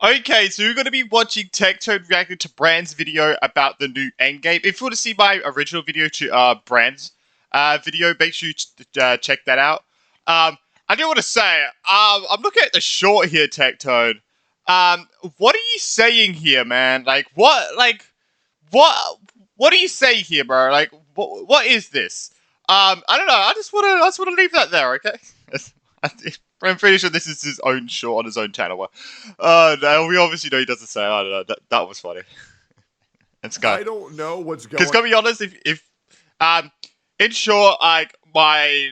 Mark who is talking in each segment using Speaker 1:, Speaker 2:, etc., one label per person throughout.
Speaker 1: Okay, so you're going to be watching Tectone reacting to Brand's video about the new Endgame. If you want to see my original video to Brand's video, make sure you check that out. I do want to say, I'm looking at the short here, Tectone. What are you saying here, man? What, what are you saying here, bro? What is this? I don't know. I just want to leave that there, okay? I'm pretty sure this is his own short on his own channel. No, we obviously know he doesn't say. I don't know. That was funny. Let's go.
Speaker 2: I don't know what's going.
Speaker 1: Because, to be honest, if in short, my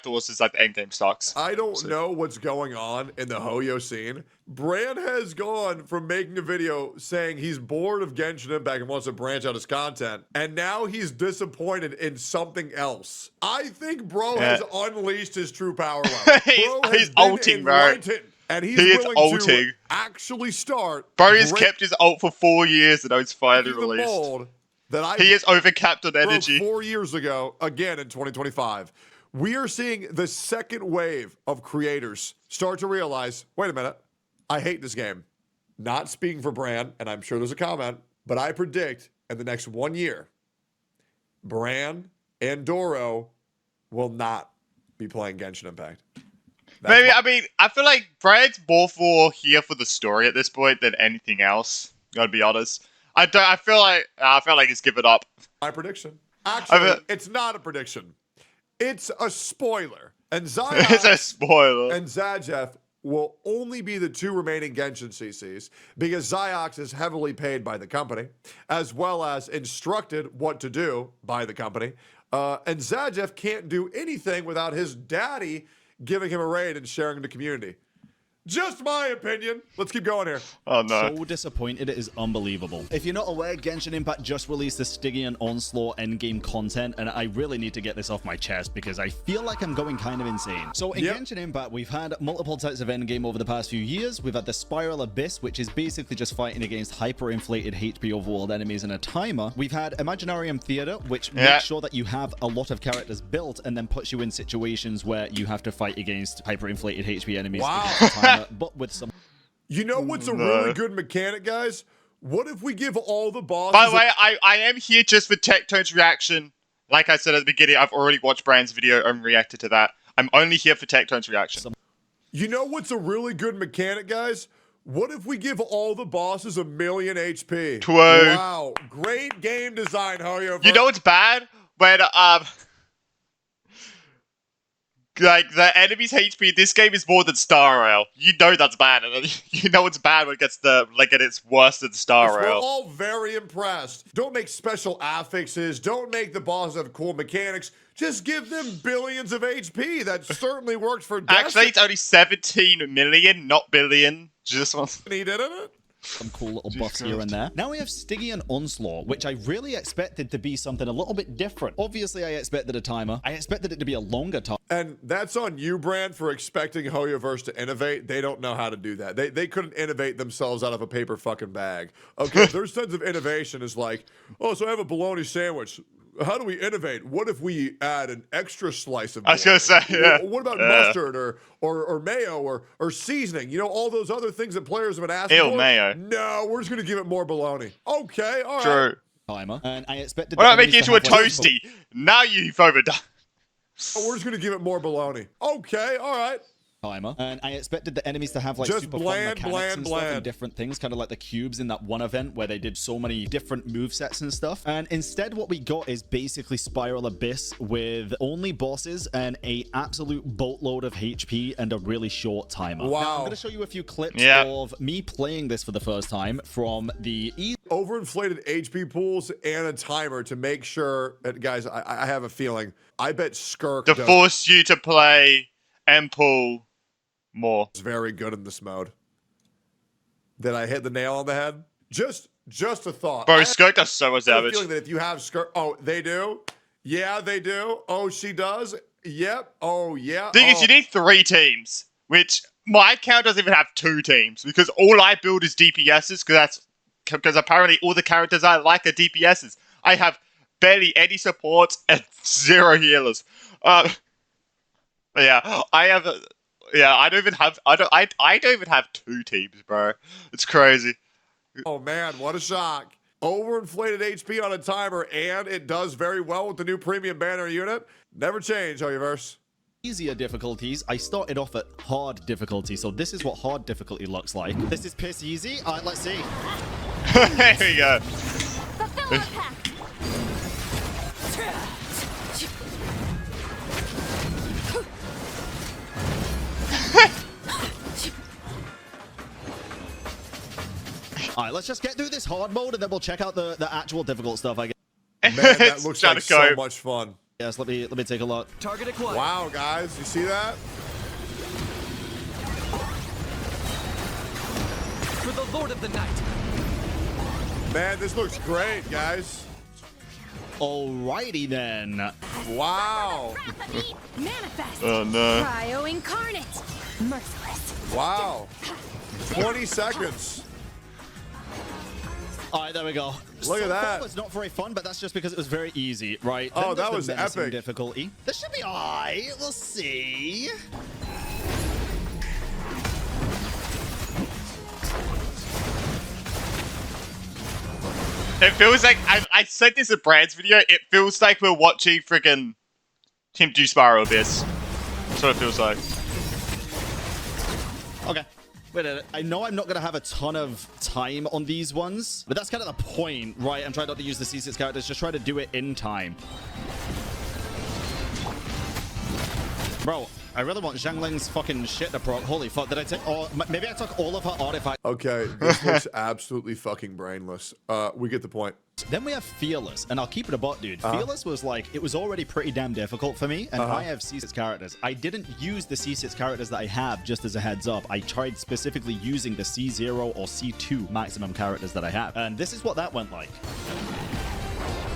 Speaker 1: thoughts is like the Endgame sucks.
Speaker 2: I don't know what's going on in the Hoyo scene. Brand has gone from making a video saying he's bored of Genshin Impact and wants to branch out his content, and now he's disappointed in something else. I think bro has unleashed his true power level.
Speaker 1: he's ulting, bro.
Speaker 2: And he's willing to actually start.
Speaker 1: Bro, he's kept his ult for 4 years and now it's finally released. He is overcapped on energy.
Speaker 2: 4 years ago, again in 2025. We are seeing the second wave of creators start to realize, wait a minute, I hate this game. Not speaking for Bran, and I'm sure there's a comment, but I predict in the next 1 year, Bran and Doro will not be playing Genshin Impact.
Speaker 1: I feel like Brad's more here for the story at this point than anything else. Gotta be honest. I feel like he's given up.
Speaker 2: My prediction. Actually, it's not a prediction. It's a spoiler. And Ziox
Speaker 1: it's a spoiler.
Speaker 2: And Zajeff will only be the two remaining Genshin CCs because Ziox is heavily paid by the company, as well as instructed what to do by the company. And Zajeff can't do anything without his daddy giving him a raid and sharing the community. Just my opinion. Let's keep going here.
Speaker 1: Oh no.
Speaker 3: So disappointed, it is unbelievable. If you're not aware, Genshin Impact just released the Stygian Onslaught endgame content, and I really need to get this off my chest because I feel like I'm going kind of insane. So in Genshin Impact, we've had multiple types of endgame over the past few years. We've had the Spiral Abyss, which is basically just fighting against hyperinflated HP overworld enemies in a timer. We've had Imaginarium Theater, which makes sure that you have a lot of characters built and then puts you in situations where you have to fight against hyperinflated HP enemies.
Speaker 2: Wow.
Speaker 3: But with some...
Speaker 2: You know what's a really good mechanic, guys? What if we give all the bosses...
Speaker 1: By the way, I am here just for Tectone's reaction. Like I said at the beginning, I've already watched Brand's video and reacted to that. I'm only here for Tectone's reaction.
Speaker 2: You know what's a really good mechanic, guys? What if we give all the bosses 1,000,000 HP?
Speaker 1: Whoa.
Speaker 2: Wow. Great game design, Hoyo.
Speaker 1: You know what's bad? When, like, the enemy's HP, this game is more than Star Rail. You know that's bad. You know it's bad when it gets it's worse than Star Rail.
Speaker 2: We're all very impressed. Don't make special affixes. Don't make the bosses have cool mechanics. Just give them billions of HP. That certainly works for Destiny.
Speaker 1: Actually, it's only 17 million, not billion. Just one.
Speaker 2: He did it?
Speaker 3: Some cool little buffs here and there. Now we have Stygian Onslaught, which I really expected to be something a little bit different. Obviously, I expected a timer. I expected it to be a longer time.
Speaker 2: And that's on you, Brand, for expecting Hoyoverse to innovate. They don't know how to do that. They couldn't innovate themselves out of a paper fucking bag. Okay, their sense of innovation is like, oh, so I have a bologna sandwich. How do we innovate? What if we add an extra slice of bologna?
Speaker 1: I was gonna say, yeah.
Speaker 2: What about mustard or mayo or seasoning? You know, all those other things that players have been asking for.
Speaker 1: Mayo.
Speaker 2: No, we're just gonna give it more bologna. Okay, all right.
Speaker 1: True.
Speaker 3: Timer. And I expected.
Speaker 1: Why not make it into a toasty? Now you've overdone.
Speaker 2: We're just gonna give it more bologna. Okay, all right.
Speaker 3: Timer. And I expected the enemies to have like
Speaker 2: just
Speaker 3: super
Speaker 2: bland,
Speaker 3: fun mechanics and stuff and different things, kind of like the cubes in that one event where they did so many different movesets and stuff. And instead what we got is basically Spiral Abyss with only bosses and a absolute boatload of HP and a really short timer.
Speaker 2: Wow.
Speaker 3: Now, I'm going to show you a few clips of me playing this for the first time from the
Speaker 2: overinflated HP pools and a timer to make sure that, guys, I have a feeling. I bet Skirk
Speaker 1: to force you to play and pull more.
Speaker 2: It's very good in this mode. Did I hit the nail on the head? Just a thought.
Speaker 1: Bro, Skirk does so much damage.
Speaker 2: Feeling that if you have Skirk, oh, they do. Yeah, they do. Oh, she does. Yep. Oh, yeah.
Speaker 1: Thing is, you need 3 teams, which my account doesn't even have 2 teams because all I build is DPSs because apparently all the characters I like are DPSs. I have barely any support and 0 healers. But yeah, I have Yeah, I don't even have. I don't even have 2 teams, bro. It's crazy.
Speaker 2: Oh man, what a shock. Overinflated HP on a timer, and it does very well with the new premium banner unit. Never change, Hoyoverse.
Speaker 3: Easier difficulties, I started off at hard difficulty, so this is what hard difficulty looks like. This is piss easy. All right, let's see.
Speaker 1: There we go.
Speaker 4: Fulfill our pact.
Speaker 3: All right, let's just get through this hard mode, and then we'll check out the actual difficult stuff, I guess.
Speaker 2: Man, that
Speaker 1: It's
Speaker 2: looks
Speaker 1: trying
Speaker 2: like
Speaker 1: to go.
Speaker 2: so much fun.
Speaker 3: Yes, let me take a look.
Speaker 5: Target acquired.
Speaker 2: Wow, guys, you see that?
Speaker 5: For the Lord of the Night.
Speaker 2: Man, this looks great, guys.
Speaker 3: Alrighty then.
Speaker 2: Wow.
Speaker 4: Manifest.
Speaker 1: Oh no.
Speaker 4: Cryo incarnate. Merciless.
Speaker 2: Wow. 20 seconds.
Speaker 3: All right, there we go.
Speaker 2: Look at that.
Speaker 3: It was not very fun, but that's just because it was very easy, right?
Speaker 2: Oh,
Speaker 3: Then
Speaker 2: that
Speaker 3: there's the
Speaker 2: was
Speaker 3: menacing
Speaker 2: epic.
Speaker 3: difficulty. This should be all right. We'll see.
Speaker 1: It feels like I said this in Brad's video. It feels like we're watching friggin' him do Spiral Abyss. That's what it feels like.
Speaker 3: Okay. Wait a minute. I know I'm not going to have a ton of time on these ones, but that's kind of the point, right? I'm trying not to use the C6 characters, just try to do it in time. Bro, I really want Zhangling's fucking shit to proc. Holy fuck, did I take all... Maybe I took all of her artifacts.
Speaker 2: Okay, this looks absolutely fucking brainless. We get the point.
Speaker 3: Then we have Fearless, and I'll keep it a butt, dude. Fearless was like, it was already pretty damn difficult for me, and I have C6 characters. I didn't use the C6 characters that I have, just as a heads up. I tried specifically using the C0 or C2 maximum characters that I have, and this is what that went like.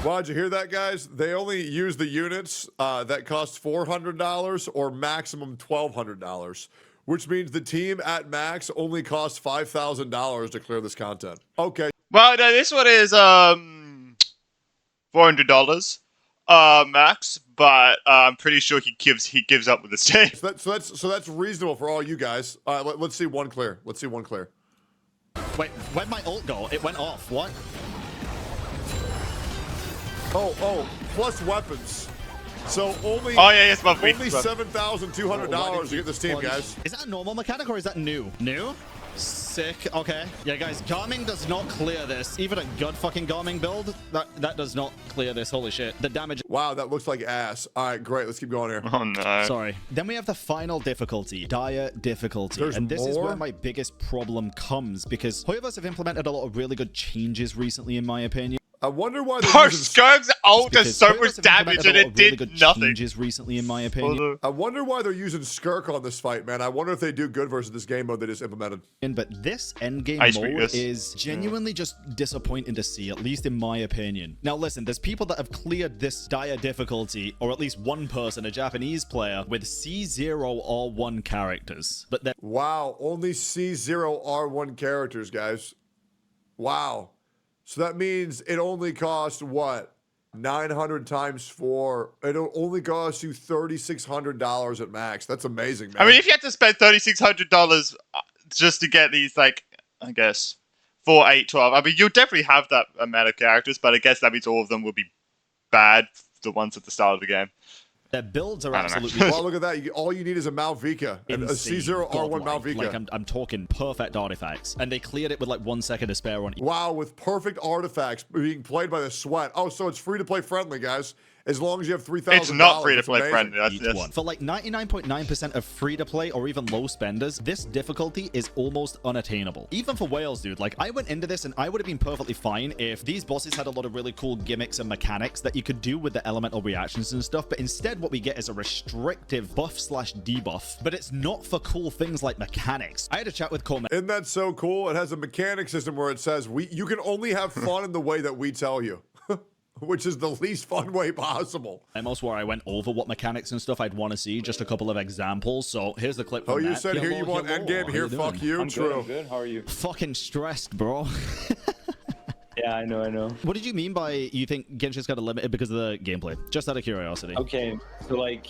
Speaker 2: Wow, did you hear that, guys? They only use the units that cost $400 or maximum $1,200, which means the team at max only costs $5,000 to clear this content. Okay.
Speaker 1: Well, no, this one is $400 max, but I'm pretty sure he gives up with this team.
Speaker 2: So that's reasonable for all you guys. All right, let's see one clear. Let's see one clear.
Speaker 3: Wait, where'd my ult go? It went off. What?
Speaker 2: Oh, plus weapons. So only
Speaker 1: Oh yeah, yes, my weak.
Speaker 2: only $7,200 to get this team, guys.
Speaker 3: Is that a normal mechanic or is that new? New? Sick. Okay. Yeah, guys, Garming does not clear this. Even a good fucking Garming build, that does not clear this. Holy shit. The damage...
Speaker 2: Wow, that looks like ass. All right, great. Let's keep going here.
Speaker 1: Oh no.
Speaker 3: Sorry. Then we have the final difficulty, dire difficulty.
Speaker 2: There's
Speaker 3: and this is
Speaker 2: more?
Speaker 3: where my biggest problem comes, because Hoyoverse have implemented a lot of really good changes recently, in my opinion.
Speaker 2: I wonder why they're
Speaker 1: Bro,
Speaker 2: using...
Speaker 1: Skirg's ult does
Speaker 3: Because
Speaker 1: so
Speaker 3: Hoyoverse
Speaker 1: much
Speaker 3: have
Speaker 1: damage and
Speaker 3: implemented a lot
Speaker 1: it
Speaker 3: of really
Speaker 1: did
Speaker 3: good
Speaker 1: nothing.
Speaker 3: changes recently, in my opinion.
Speaker 2: I wonder why they're using Skirk on this fight, man. I wonder if they do good versus this game mode they just implemented.
Speaker 3: But this endgame
Speaker 1: Ice
Speaker 3: mode
Speaker 1: Fingers.
Speaker 3: is genuinely just disappointing to see, at least in my opinion. Now listen, there's people that have cleared this dire difficulty, or at least one person, a Japanese player, with C0R1 characters. But they're
Speaker 2: Wow, only C0R1 characters, guys. Wow. So that means it only costs, what, 900 times 4. It'll only cost you $3,600 at max. That's amazing, man.
Speaker 1: I mean, if you had to spend $3,600 just to get these, like, I guess 4, 8, 12. I mean, you'll definitely have that amount of characters, but I guess that means all of them will be bad. The ones at the start of the game.
Speaker 3: their builds are
Speaker 1: I don't know.
Speaker 3: absolutely
Speaker 2: Wow, look at that. All you need is a Malvika. And a
Speaker 3: insane,
Speaker 2: C0R1
Speaker 3: godlike.
Speaker 2: Malvika.
Speaker 3: Like I'm talking perfect artifacts, and they cleared it with like 1 second to spare on.
Speaker 2: Wow, with perfect artifacts being played by the sweat. Oh, so it's free to play friendly, guys. As long as you have $3,000.
Speaker 1: It's not free to
Speaker 2: That's
Speaker 1: play
Speaker 2: amazing.
Speaker 1: friendly. That's,
Speaker 3: Each
Speaker 1: that's,
Speaker 3: one. For like 99.9% of free-to-play or even low spenders, this difficulty is almost unattainable. Even for whales, dude. Like, I went into this and I would have been perfectly fine if these bosses had a lot of really cool gimmicks and mechanics that you could do with the elemental reactions and stuff, but instead what we get is a restrictive buff/debuff, but it's not for cool things like mechanics. I had a chat with Coleman.
Speaker 2: Isn't that so cool? It has a mechanic system where it says you can only have fun in the way that we tell you. Which is the least fun way possible.
Speaker 3: Demos where I went over what mechanics and stuff I'd want to see, just a couple of examples. So here's the clip from
Speaker 2: Oh, you
Speaker 3: that.
Speaker 2: said here you
Speaker 3: Hello,
Speaker 2: want
Speaker 3: hello.
Speaker 2: Endgame,
Speaker 3: How
Speaker 2: here
Speaker 3: you
Speaker 2: fuck
Speaker 3: doing?
Speaker 2: you.
Speaker 6: I'm
Speaker 2: True.
Speaker 6: good. How are you?
Speaker 3: Fucking stressed, bro.
Speaker 6: Yeah, I know.
Speaker 3: What did you mean by you think Genshin's got a limited because of the gameplay? Just out of curiosity.
Speaker 6: Okay, so like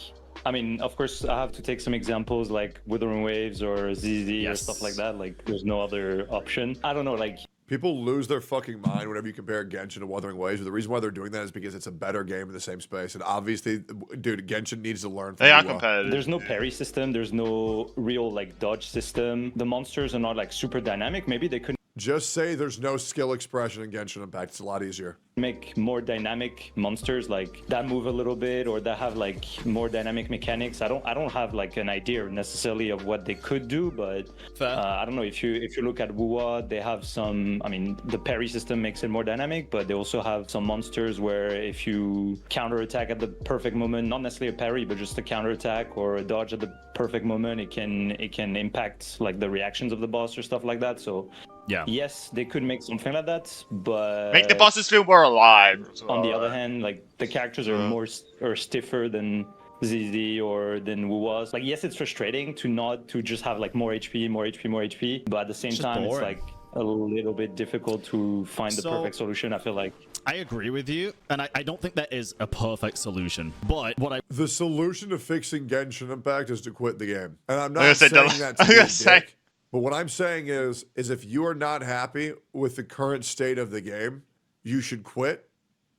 Speaker 6: I mean, of course, I have to take some examples like Wuthering Waves or ZZ or
Speaker 3: Yes.
Speaker 6: stuff like that. Like, there's no other option. I don't know, like,
Speaker 2: People lose their fucking mind whenever you compare Genshin to Wuthering Waves. But the reason why they're doing that is because it's a better game in the same space. And obviously, dude, Genshin needs to learn from
Speaker 1: They are
Speaker 2: Wuwa.
Speaker 1: competitive.
Speaker 6: there's no parry system. There's no real, like, dodge system. The monsters are not, like, super dynamic. Maybe they could
Speaker 2: Just say there's no skill expression in Genshin Impact. It's a lot easier.
Speaker 6: make more dynamic monsters, like, that move a little bit or that have, like, more dynamic mechanics. I don't have, like, an idea necessarily of what they could do, but I don't know. If you look at Wuwa, they have some, I mean, the parry system makes it more dynamic, but they also have some monsters where if you counterattack at the perfect moment, not necessarily a parry, but just a counterattack or a dodge at the perfect moment, it can impact, like, the reactions of the boss or stuff like that. So
Speaker 3: Yeah.
Speaker 6: yes, they could make something like that, but
Speaker 1: Make the bosses feel more alive.
Speaker 6: on the other hand, like, the characters are more or stiffer than ZZ or than Wuwa's. Like, yes, it's frustrating to just have, like, more HP, more HP, more HP, but at the same
Speaker 3: It's just
Speaker 6: time, it's
Speaker 3: boring.
Speaker 6: like a little bit difficult to find the
Speaker 3: So-
Speaker 6: perfect solution. I feel like.
Speaker 3: I agree with you, and I don't think that is a perfect solution. But what I
Speaker 2: The solution to fixing Genshin Impact is to quit the game. And I'm
Speaker 1: I'm
Speaker 2: not
Speaker 1: gonna say
Speaker 2: saying
Speaker 1: don't-
Speaker 2: that
Speaker 1: I'm
Speaker 2: to be
Speaker 1: gonna
Speaker 2: a
Speaker 1: say-
Speaker 2: dick. But what I'm saying is if you are not happy with the current state of the game, you should quit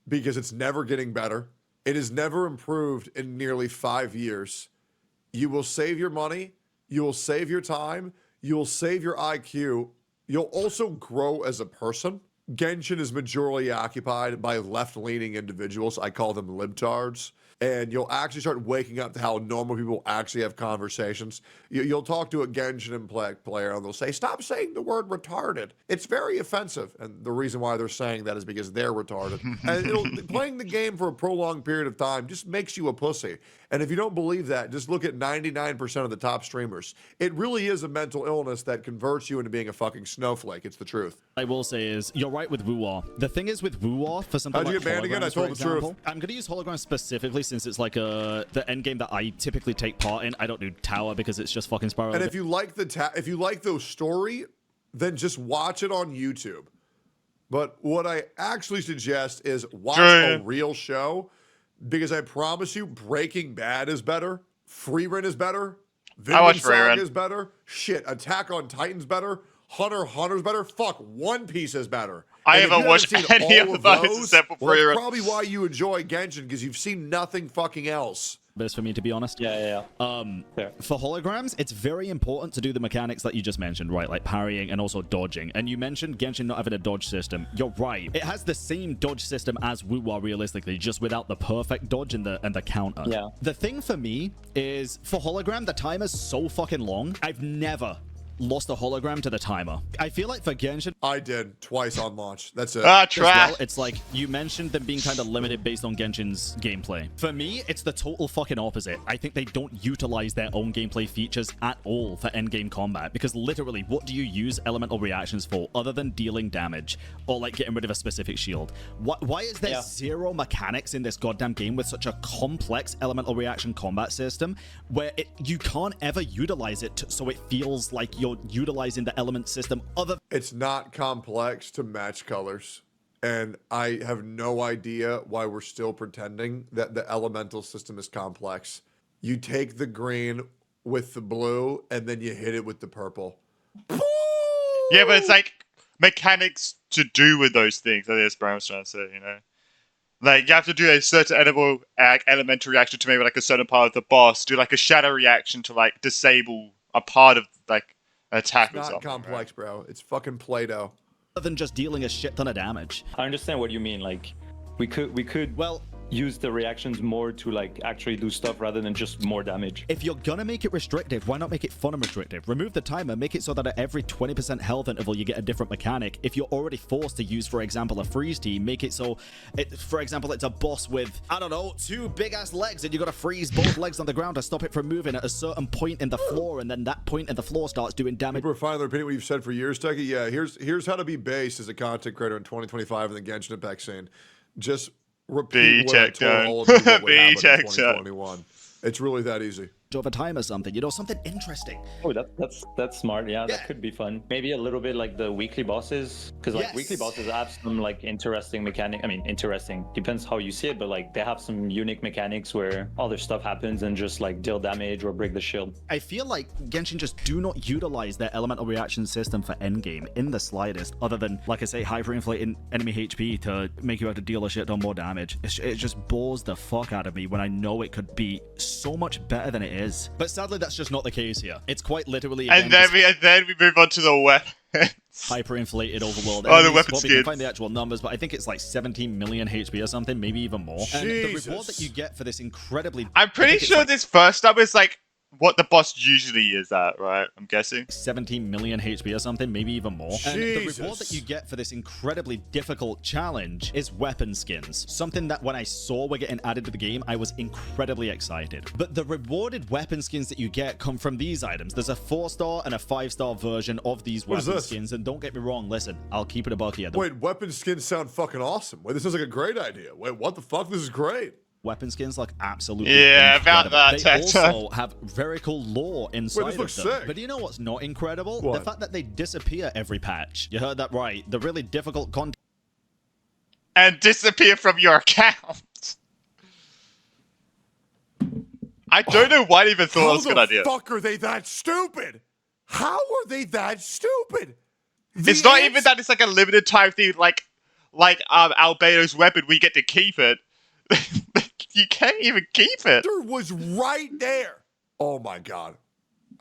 Speaker 2: because it's never getting better. It has never improved in nearly 5 years. You will save your money. You will save your time. You will save your IQ. You'll also grow as a person. Genshin is majorly occupied by left-leaning individuals. I call them libtards. And you'll actually start waking up to how normal people actually have conversations. You'll talk to a Genshin player and they'll say, "Stop saying the word retarded. It's very offensive." And the reason why they're saying that is because they're retarded. And playing the game for a prolonged period of time just makes you a pussy. And if you don't believe that, just look at 99% of the top streamers. It really is a mental illness that converts you into being a fucking snowflake. It's the truth.
Speaker 3: will say is, you're right with Wuwa. The thing is with Wuwa, for something
Speaker 2: How'd you
Speaker 3: like
Speaker 2: get banned again? I
Speaker 3: holograms, for
Speaker 2: told the truth.
Speaker 3: example, I'm going to use holograms specifically since it's like the end game that I typically take part in. I don't do tower because it's just fucking spiral.
Speaker 2: And if you like the story, then just watch it on YouTube. But what I actually suggest is watch a real show, because I promise you, Breaking Bad is better, Freerun is better,
Speaker 1: I watch
Speaker 2: Vinland Saga
Speaker 1: Freerun.
Speaker 2: is better, shit, Attack on Titan's better, Hunter x Hunter's better, fuck, One Piece is better.
Speaker 1: I
Speaker 2: And if
Speaker 1: haven't
Speaker 2: you
Speaker 1: watched
Speaker 2: seen
Speaker 1: any
Speaker 2: all
Speaker 1: of those
Speaker 2: those,
Speaker 1: except for
Speaker 2: well, that's
Speaker 1: Freerun.
Speaker 2: probably why you enjoy Genshin, because you've seen nothing fucking else.
Speaker 3: best for me, to be honest.
Speaker 6: Yeah. Fair.
Speaker 3: For holograms, it's very important to do the mechanics that you just mentioned, right? Like parrying and also dodging. And you mentioned Genshin not having a dodge system. You're right. It has the same dodge system as Wuwa, realistically, just without the perfect dodge and the counter.
Speaker 6: Yeah.
Speaker 3: The thing for me is, for hologram, the timer's so fucking long. I've never lost a hologram to the timer. I feel like for Genshin,
Speaker 2: I did twice on launch. That's it.
Speaker 1: Ah,
Speaker 3: as
Speaker 1: trash.
Speaker 3: well, it's like you mentioned them being kind of limited based on Genshin's gameplay. For me, it's the total fucking opposite. I think they don't utilize their own gameplay features at all for endgame combat, because literally, what do you use elemental reactions for other than dealing damage or like getting rid of a specific shield? Why is there zero mechanics in this goddamn game with such a complex elemental reaction combat system where you can't ever utilize it so it feels like you're utilizing the element system other
Speaker 2: It's not complex to match colors. And I have no idea why we're still pretending that the elemental system is complex. You take the green with the blue and then you hit it with the purple.
Speaker 1: Yeah, but it's like mechanics to do with those things. That's what I was trying to say, you know? Like, you have to do a certain elemental reaction to maybe like a certain part of the boss, do like a shadow reaction to like disable a part of like an attack
Speaker 2: It's
Speaker 1: or
Speaker 2: not
Speaker 1: something.
Speaker 2: complex, bro. It's fucking Play-Doh.
Speaker 3: than just dealing a shit ton of damage.
Speaker 6: I understand what you mean. Like, we could
Speaker 3: Well,
Speaker 6: use the reactions more to, like, actually do stuff rather than just more damage.
Speaker 3: if you're gonna make it restrictive, why not make it fun and restrictive? Remove the timer, make it so that at every 20% health interval you get a different mechanic. If you're already forced to use, for example, a freeze team, make it so, for example, it's a boss with, I don't know, 2 big-ass legs, and you gotta freeze both legs on the ground to stop it from moving at a certain point in the floor, and then that point in the floor starts doing damage.
Speaker 2: People are finally repeating what you've said for years, Techie. Yeah, here's how to be based as a content creator in 2025 in the Genshin Impact scene. Just repeat what I told all of you what would happen in 2021. It's really that easy.
Speaker 3: over time or something, you know, something interesting.
Speaker 6: Oh, that's smart. Yeah, that could be fun. Maybe a little bit like the weekly bosses, because like weekly bosses have some like interesting mechanic. I mean, interesting depends how you see it, but like they have some unique mechanics where other stuff happens and just like deal damage or break the shield.
Speaker 3: I feel like Genshin just do not utilize their elemental reaction system for endgame in the slightest, other than, like I say, hyperinflating enemy HP to make you have to deal a shit ton more damage. It just bores the fuck out of me when I know it could be so much better than it is. But sadly, that's just not the case here. It's quite literally.
Speaker 1: And then we move on to the weapons.
Speaker 3: Hyperinflated overworld.
Speaker 1: Oh, the weapon skins.
Speaker 3: We can find the actual numbers, but I think it's like 17 million HP or something, maybe even more.
Speaker 2: Jesus.
Speaker 3: And the reward that you get for this incredibly...
Speaker 1: I'm pretty sure this first number is like what the boss usually is at, right? I'm guessing
Speaker 3: 17 million HP or something, maybe even more.
Speaker 2: Jesus.
Speaker 3: And the reward that you get for this incredibly difficult challenge is weapon skins. Something that when I saw were getting added to the game, I was incredibly excited. But the rewarded weapon skins that you get come from these items. There's a 4-star and a 5-star version of these weapon skins. And don't get me wrong, listen, I'll keep it a buck here.
Speaker 2: Wait, weapon skins sound fucking awesome. Wait, this sounds like a great idea. Wait, what the fuck? This is great.
Speaker 3: Weapon skins look absolutely
Speaker 1: about
Speaker 3: incredible.
Speaker 1: that,
Speaker 3: They
Speaker 1: Tectone.
Speaker 3: also have very cool lore inside
Speaker 2: this
Speaker 3: of
Speaker 2: looks
Speaker 3: them.
Speaker 2: sick.
Speaker 3: But you know what's not incredible?
Speaker 2: What?
Speaker 3: The fact that they disappear every patch. You heard that right. The really difficult content
Speaker 1: and disappear from your account. I don't know why I even thought it was a good idea.
Speaker 2: How the fuck are they that stupid? How are they that stupid?
Speaker 1: It's not even that it's like a limited time thing, like Albedo's weapon. We get to keep it. You can't even keep it.
Speaker 2: It was right there. Oh my god.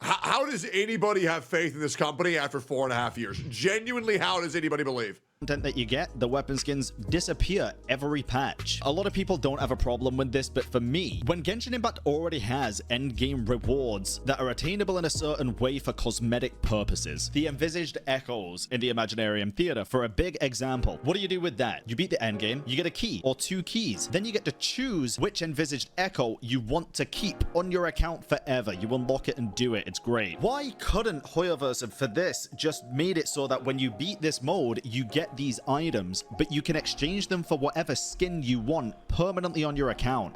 Speaker 2: How does anybody have faith in this company after 4.5 years? Genuinely, how does anybody believe?
Speaker 3: that you get, the weapon skins disappear every patch. A lot of people don't have a problem with this, but for me, when Genshin Impact already has endgame rewards that are attainable in a certain way for cosmetic purposes, the envisaged echoes in the Imaginarium Theater, for a big example, what do you do with that? You beat the endgame, you get a key or 2 keys, then you get to choose which envisaged echo you want to keep on your account forever. You unlock it and do it. It's great. Why couldn't Hoyoverse for this just made it so that when you beat this mode, you get these items, but you can exchange them for whatever skin you want permanently on your account?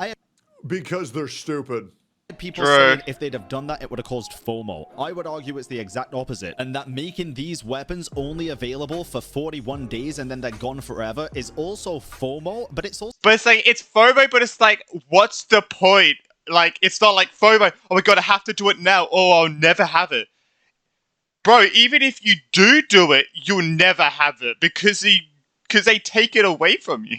Speaker 2: Because they're stupid.
Speaker 3: People saying if they'd have done that, it would have caused FOMO. I would argue it's the exact opposite, and that making these weapons only available for 41 days and then they're gone forever is also FOMO, but it's also...
Speaker 1: But it's like, it's FOMO, but it's like, what's the point? Like, it's not like FOMO, oh my god, I have to do it now, or I'll never have it. Bro, even if you do it, you'll never have it, because they take it away from you.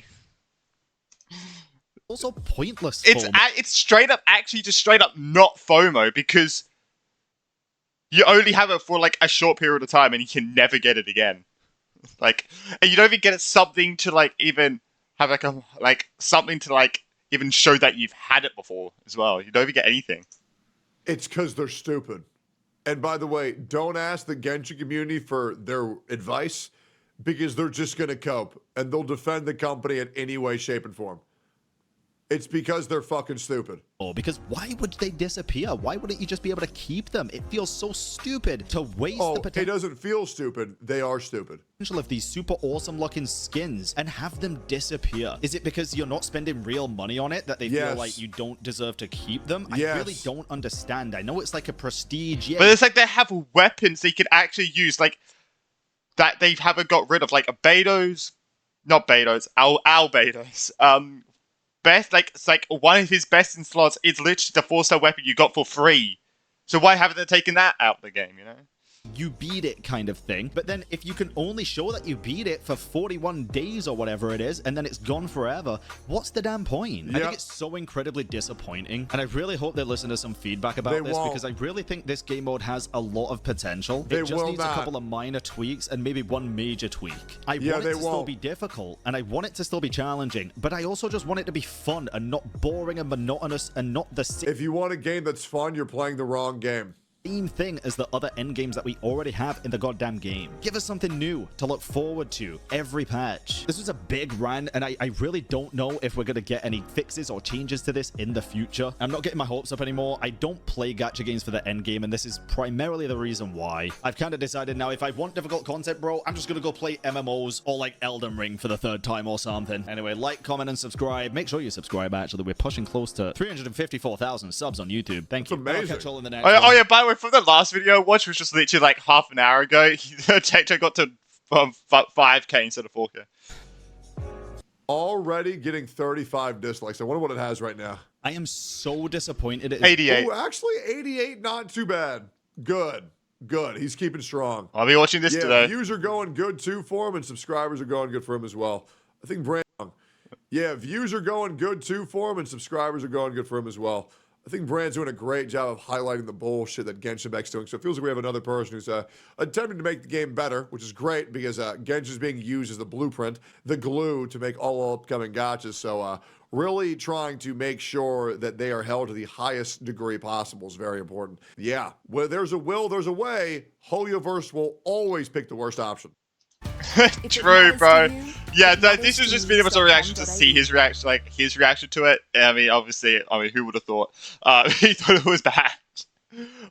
Speaker 3: also pointless FOMO.
Speaker 1: It's straight up, actually just straight up not FOMO, because you only have it for like a short period of time and you can never get it again. Like, and you don't even get it something to like even have like something to like even show that you've had it before as well. You don't even get anything.
Speaker 2: It's because they're stupid. And by the way, don't ask the Genshin community for their advice, because they're just going to cope and they'll defend the company in any way, shape, and form. It's because they're fucking stupid.
Speaker 3: Because why would they disappear? Why wouldn't you just be able to keep them? It feels so stupid to waste the potential.
Speaker 2: It doesn't feel stupid. They are stupid.
Speaker 3: Of these super awesome looking skins and have them disappear. Is it because you're not spending real money on it that they feel like you don't deserve to keep them? I really don't understand. I know it's like a prestige.
Speaker 1: But it's like they have weapons they can actually use, like that they haven't got rid of, like Albedo's, best, like it's like one of his best in slots is literally the 4-star weapon you got for free. So why haven't they taken that out of the game, you know?
Speaker 3: You beat it kind of thing. But then if you can only show that you beat it for 41 days or whatever it is, and then it's gone forever, what's the damn point? I think it's so incredibly disappointing. And I really hope they listen to some feedback about this, because I really think this game mode has a lot of potential. It just needs a couple of minor tweaks and maybe one major tweak. I want it to still be difficult, and I want it to still be challenging, but I also just want it to be fun and not boring and monotonous and not the same.
Speaker 2: If you want a game that's fun, you're playing the wrong game.
Speaker 3: same thing as the other endgames that we already have in the goddamn game. Give us something new to look forward to every patch. This was a big rant, and I really don't know if we're going to get any fixes or changes to this in the future. I'm not getting my hopes up anymore. I don't play gacha games for the endgame, and this is primarily the reason why. I've kind of decided now, if I want difficult content, bro, I'm just going to go play MMOs or like Elden Ring for the 3rd time or something. Anyway, like, comment, and subscribe. Make sure you subscribe, actually. We're pushing close to 354,000 subs on YouTube. Thank you.
Speaker 2: That's amazing.
Speaker 3: I'll catch you all in the next
Speaker 1: Oh,
Speaker 3: one.
Speaker 1: yeah, by the way, from the last video I watched, which was literally like half an hour ago, Tectone got to 5K instead of 4K.
Speaker 2: Already getting 35 dislikes. I wonder what it has right now.
Speaker 3: I am so disappointed.
Speaker 1: 88.
Speaker 2: Oh, actually, 88, not too bad. Good. Good. He's keeping strong.
Speaker 1: I'll be watching this
Speaker 2: Yeah,
Speaker 1: today.
Speaker 2: views are going good too for him, and subscribers are going good for him as well. I think yeah, views are going good too for him, and subscribers are going good for him as well. I think Brand's doing a great job of highlighting the bullshit that Genshin Impact's doing. So it feels like we have another person who's attempting to make the game better, which is great because Genshin is being used as the blueprint, the glue to make all upcoming gachas. So really trying to make sure that they are held to the highest degree possible is very important. Yeah, where there's a will, there's a way. Holioverse will always pick the worst option.
Speaker 1: True, bro. Yeah, this was just pretty much a reaction to see his reaction, like his reaction to it. I mean, obviously, who would have thought? He thought it was bad.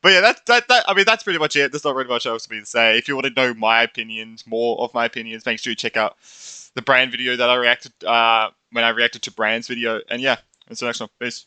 Speaker 1: But yeah, that's pretty much it. There's not really much else for me to say. If you want to know my opinions, more of my opinions, make sure you check out the brand video that I reacted when I reacted to Brand's video. And yeah, until next one, peace.